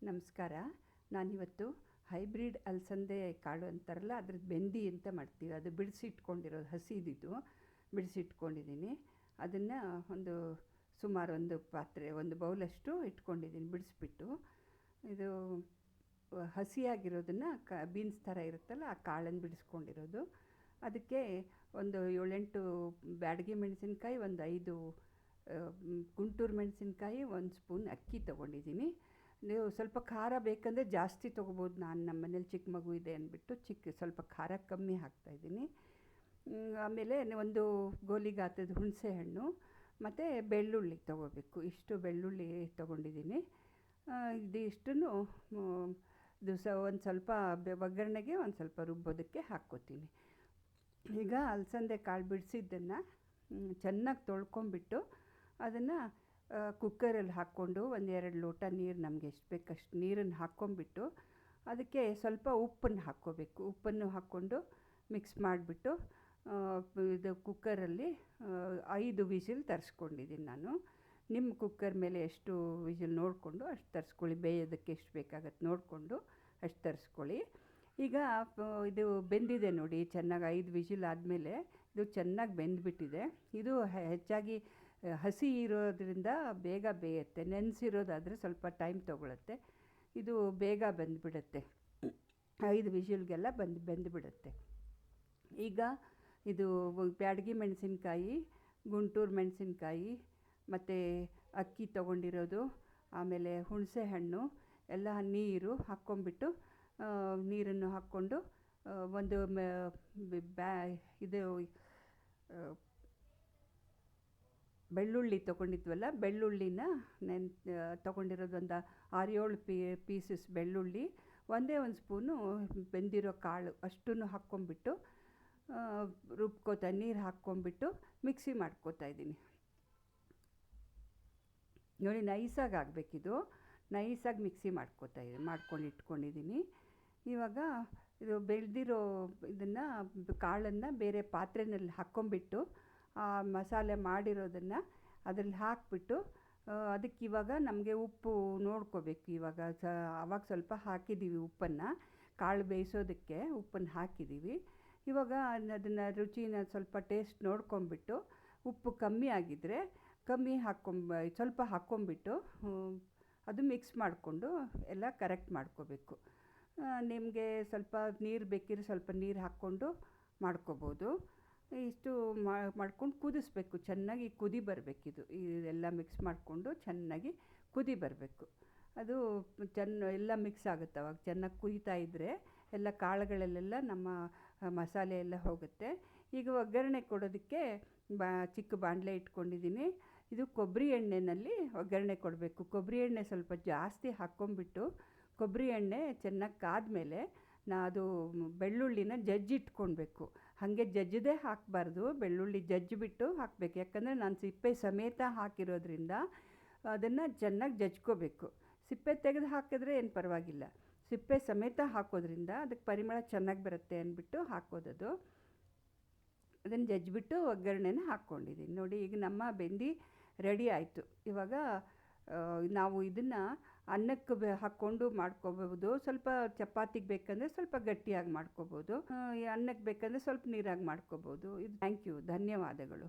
ನಮಸ್ಕಾರ. ನಾನಿವತ್ತು ಹೈಬ್ರಿಡ್ ಅಲಸಂದೆ ಕಾಳು ಅಂತಾರಲ್ಲ ಅದ್ರದ್ದು ಬೆಂದಿ ಅಂತ ಮಾಡ್ತೀವಿ. ಅದು ಬಿಡಿಸಿಟ್ಕೊಂಡಿರೋದು ಹಸಿದಿದ್ದು ಬಿಡಿಸಿಟ್ಕೊಂಡಿದ್ದೀನಿ. ಅದನ್ನು ಸುಮಾರು ಒಂದು ಪಾತ್ರೆ, ಒಂದು ಬೌಲಷ್ಟು ಇಟ್ಕೊಂಡಿದ್ದೀನಿ ಬಿಡಿಸ್ಬಿಟ್ಟು. ಇದು ಹಸಿಯಾಗಿರೋದನ್ನು ಬೀನ್ಸ್ ಥರ ಇರುತ್ತಲ್ಲ ಆ ಕಾಳನ್ನು ಬಿಡಿಸ್ಕೊಂಡಿರೋದು. ಅದಕ್ಕೆ ಒಂದು 7-8 ಬ್ಯಾಡಗಿ ಮೆಣಸಿನ್ಕಾಯಿ, ಒಂದು 5 ಗುಂಟೂರು ಮೆಣಸಿನ್ಕಾಯಿ, 1 ಸ್ಪೂನ್ ಅಕ್ಕಿ ತೊಗೊಂಡಿದ್ದೀನಿ. ನೀವು ಸ್ವಲ್ಪ ಖಾರ ಬೇಕಂದರೆ ಜಾಸ್ತಿ ತೊಗೋಬೋದು. ನಮ್ಮ ಮನೇಲಿ ಚಿಕ್ಕ ಮಗು ಇದೆ ಅಂದ್ಬಿಟ್ಟು ಸ್ವಲ್ಪ ಖಾರ ಕಮ್ಮಿ ಹಾಕ್ತಾಯಿದ್ದೀನಿ. ಆಮೇಲೆ ಒಂದು ಗೋಲಿ ಗಾತ್ರದ ಹುಣಸೆ ಹಣ್ಣು ಮತ್ತು ಬೆಳ್ಳುಳ್ಳಿ ತೊಗೋಬೇಕು. ಇಷ್ಟು ಬೆಳ್ಳುಳ್ಳಿ ತೊಗೊಂಡಿದ್ದೀನಿ. ಇದಿಷ್ಟನ್ನು ಒಂದು ಸ್ವಲ್ಪ ಒಗ್ಗರಣೆಗೆ ಒಂದು ಸ್ವಲ್ಪ ರುಬ್ಬೋದಕ್ಕೆ ಹಾಕ್ಕೋತೀನಿ. ಈಗ ಅಲಸಂದೆ ಕಾಳು ಬಿಡಿಸಿದ್ದನ್ನು ಚೆನ್ನಾಗಿ ತೊಳ್ಕೊಂಬಿಟ್ಟು ಅದನ್ನು ಕುಕ್ಕರಲ್ಲಿ ಹಾಕ್ಕೊಂಡು 1-2 ಲೋಟ ನೀರು, ನಮಗೆ ಎಷ್ಟು ಬೇಕಷ್ಟು ನೀರನ್ನು ಹಾಕ್ಕೊಂಬಿಟ್ಟು ಅದಕ್ಕೆ ಸ್ವಲ್ಪ ಉಪ್ಪನ್ನು ಹಾಕ್ಕೋಬೇಕು. ಉಪ್ಪನ್ನು ಹಾಕ್ಕೊಂಡು ಮಿಕ್ಸ್ ಮಾಡಿಬಿಟ್ಟು ಇದು ಕುಕ್ಕರಲ್ಲಿ 5 ವಿಸಿಲ್ ತರಿಸ್ಕೊಂಡಿದ್ದೀನಿ ನಾನು. ನಿಮ್ಮ ಕುಕ್ಕರ್ ಮೇಲೆ ಎಷ್ಟು ವಿಸಿಲ್ ನೋಡಿಕೊಂಡು ಅಷ್ಟು ತರಿಸ್ಕೊಳ್ಳಿ. ಬೇಯೋದಕ್ಕೆ ಎಷ್ಟು ಬೇಕಾಗತ್ತೆ ನೋಡಿಕೊಂಡು ಅಷ್ಟು ತರಿಸ್ಕೊಳ್ಳಿ. ಈಗ ಇದು ಬೆಂದಿದೆ ನೋಡಿ ಚೆನ್ನಾಗಿ. 5 ವಿಸಿಲ್ ಆದಮೇಲೆ ಇದು ಚೆನ್ನಾಗಿ ಬೆಂದುಬಿಟ್ಟಿದೆ. ಇದು ಹೆಚ್ಚಾಗಿ ಹಸಿ ಇರೋದ್ರಿಂದ ಬೇಗ ಬೇಯುತ್ತೆ. ನೆನೆಸಿರೋದಾದರೆ ಸ್ವಲ್ಪ ಟೈಮ್ ತೊಗೊಳುತ್ತೆ. ಇದು ಬೇಗ ಬೆಂದುಬಿಡುತ್ತೆ. 5 ವಿಸಿಲ್ಗೆಲ್ಲ ಬೆಂದುಬಿಡುತ್ತೆ. ಈಗ ಇದು ಬ್ಯಾಡಗಿ ಮೆಣಸಿನ್ಕಾಯಿ, ಗುಂಟೂರು ಮೆಣಸಿನ್ಕಾಯಿ ಮತ್ತು ಅಕ್ಕಿ ತೊಗೊಂಡಿರೋದು, ಆಮೇಲೆ ಹುಣಸೆ ಹಣ್ಣು ಎಲ್ಲ ನೀರು ಹಾಕ್ಕೊಂಬಿಟ್ಟು ನೀರನ್ನು ಹಾಕ್ಕೊಂಡು ಒಂದು ಇದು ಬೆಳ್ಳುಳ್ಳಿ ತೊಗೊಂಡಿದ್ವಲ್ಲ, ಬೆಳ್ಳುಳ್ಳಿನ ತೊಗೊಂಡಿರೋದು ಒಂದು 6-7 ಪೀಸಸ್ ಬೆಳ್ಳುಳ್ಳಿ, ಒಂದೇ 1 ಸ್ಪೂನು ಬೆಂದಿರೋ ಕಾಳು ಅಷ್ಟನ್ನು ಹಾಕ್ಕೊಂಬಿಟ್ಟು ನೀರು ಹಾಕ್ಕೊಂಬಿಟ್ಟು ಮಿಕ್ಸಿ ಮಾಡ್ಕೊತಾಯಿದ್ದೀನಿ. ನೋಡಿ ನೈಸಾಗಿ ಆಗಬೇಕಿದು. ನೈಸಾಗಿ ಮಿಕ್ಸಿ ಮಾಡ್ಕೊಂಡು ಇಟ್ಕೊಂಡಿದ್ದೀನಿ. ಇವಾಗ ಇದು ಬೆಳೆದಿರೋ ಇದನ್ನು ಕಾಳನ್ನು ಬೇರೆ ಪಾತ್ರೆಯಲ್ಲಿ ಹಾಕ್ಕೊಂಬಿಟ್ಟು ಆ ಮಸಾಲೆ ಮಾಡಿರೋದನ್ನು ಅದರಲ್ಲಿ ಹಾಕಿಬಿಟ್ಟು ಅದಕ್ಕೆ ಇವಾಗ ನಮಗೆ ಉಪ್ಪು ನೋಡ್ಕೋಬೇಕು. ಆವಾಗ ಸ್ವಲ್ಪ ಹಾಕಿದ್ದೀವಿ ಉಪ್ಪನ್ನು, ಕಾಳು ಬೇಯಿಸೋದಕ್ಕೆ ಉಪ್ಪನ್ನು ಹಾಕಿದ್ದೀವಿ. ಇವಾಗ ಅದನ್ನು ರುಚಿನ ಸ್ವಲ್ಪ ಟೇಸ್ಟ್ ನೋಡ್ಕೊಂಬಿಟ್ಟು ಉಪ್ಪು ಕಮ್ಮಿ ಆಗಿದ್ದರೆ ಸ್ವಲ್ಪ ಹಾಕ್ಕೊಂಬಿಟ್ಟು ಅದು ಮಿಕ್ಸ್ ಮಾಡಿಕೊಂಡು ಎಲ್ಲ ಕರೆಕ್ಟ್ ಮಾಡ್ಕೋಬೇಕು. ನಿಮಗೆ ಸ್ವಲ್ಪ ನೀರು ಬೇಕಿದ್ರೆ ಸ್ವಲ್ಪ ನೀರು ಹಾಕ್ಕೊಂಡು ಮಾಡ್ಕೋಬೋದು. ಇಷ್ಟು ಮಾಡ್ಕೊಂಡು ಕುದಿಸ್ಬೇಕು. ಚೆನ್ನಾಗಿ ಕುದಿ ಬರಬೇಕಿದು. ಇದೆಲ್ಲ ಮಿಕ್ಸ್ ಮಾಡಿಕೊಂಡು ಚೆನ್ನಾಗಿ ಕುದಿ ಬರಬೇಕು. ಅದು ಎಲ್ಲ ಮಿಕ್ಸ್ ಆಗುತ್ತೆ. ಅವಾಗ ಚೆನ್ನಾಗಿ ಕುದೀತಾ ಇದ್ದರೆ ಎಲ್ಲ ಕಾಳುಗಳಲ್ಲೆಲ್ಲ ನಮ್ಮ ಮಸಾಲೆ ಎಲ್ಲ ಹೋಗುತ್ತೆ. ಈಗ ಒಗ್ಗರಣೆ ಕೊಡೋದಕ್ಕೆ ಚಿಕ್ಕ ಬಾಣಲೆ ಇಟ್ಕೊಂಡಿದ್ದೀನಿ. ಇದು ಕೊಬ್ಬರಿ ಎಣ್ಣೆಯಲ್ಲಿ ಒಗ್ಗರಣೆ ಕೊಡಬೇಕು. ಕೊಬ್ಬರಿ ಎಣ್ಣೆ ಸ್ವಲ್ಪ ಜಾಸ್ತಿ ಹಾಕ್ಕೊಂಬಿಟ್ಟು ಕೊಬ್ಬರಿ ಎಣ್ಣೆ ಚೆನ್ನಾಗಿ ಕಾದ್ಮೇಲೆ ಅದು ಬೆಳ್ಳುಳ್ಳಿನ ಜಜ್ಜಿಟ್ಕೊಳ್ಬೇಕು. ಹಾಗೆ ಜಜ್ಜದೇ ಹಾಕಬಾರ್ದು, ಬೆಳ್ಳುಳ್ಳಿ ಜಜ್ಜಿಬಿಟ್ಟು ಹಾಕಬೇಕು. ಯಾಕಂದರೆ ನಾನು ಸಿಪ್ಪೆ ಸಮೇತ ಹಾಕಿರೋದ್ರಿಂದ ಅದನ್ನು ಚೆನ್ನಾಗಿ ಜಜ್ಕೋಬೇಕು. ಸಿಪ್ಪೆ ತೆಗೆದು ಹಾಕಿದ್ರೆ ಏನು ಪರವಾಗಿಲ್ಲ, ಸಿಪ್ಪೆ ಸಮೇತ ಹಾಕೋದ್ರಿಂದ ಅದಕ್ಕೆ ಪರಿಮಳ ಚೆನ್ನಾಗಿ ಬರುತ್ತೆ ಅಂದ್ಬಿಟ್ಟು ಹಾಕೋದದು. ಅದನ್ನು ಜಜ್ಜಿಬಿಟ್ಟು ಒಗ್ಗರಣೆನ ಹಾಕ್ಕೊಂಡಿದ್ದೀನಿ. ನೋಡಿ ಈಗ ನಮ್ಮ ಬೆಂದಿ ರೆಡಿ ಆಯಿತು. ಇವಾಗ ನಾವು ಇದನ್ನು ಅನ್ನಕ್ಕೆ ಹಾಕ್ಕೊಂಡು ಮಾಡ್ಕೋಬೋದು. ಸ್ವಲ್ಪ ಚಪಾತಿಗೆ ಬೇಕಂದರೆ ಸ್ವಲ್ಪ ಗಟ್ಟಿಯಾಗಿ ಮಾಡ್ಕೋಬೋದು. ಅನ್ನಕ್ಕೆ ಬೇಕಂದರೆ ಸ್ವಲ್ಪ ನೀರಾಗಿ ಮಾಡ್ಕೋಬೋದು. ಥ್ಯಾಂಕ್ ಯು, ಧನ್ಯವಾದಗಳು.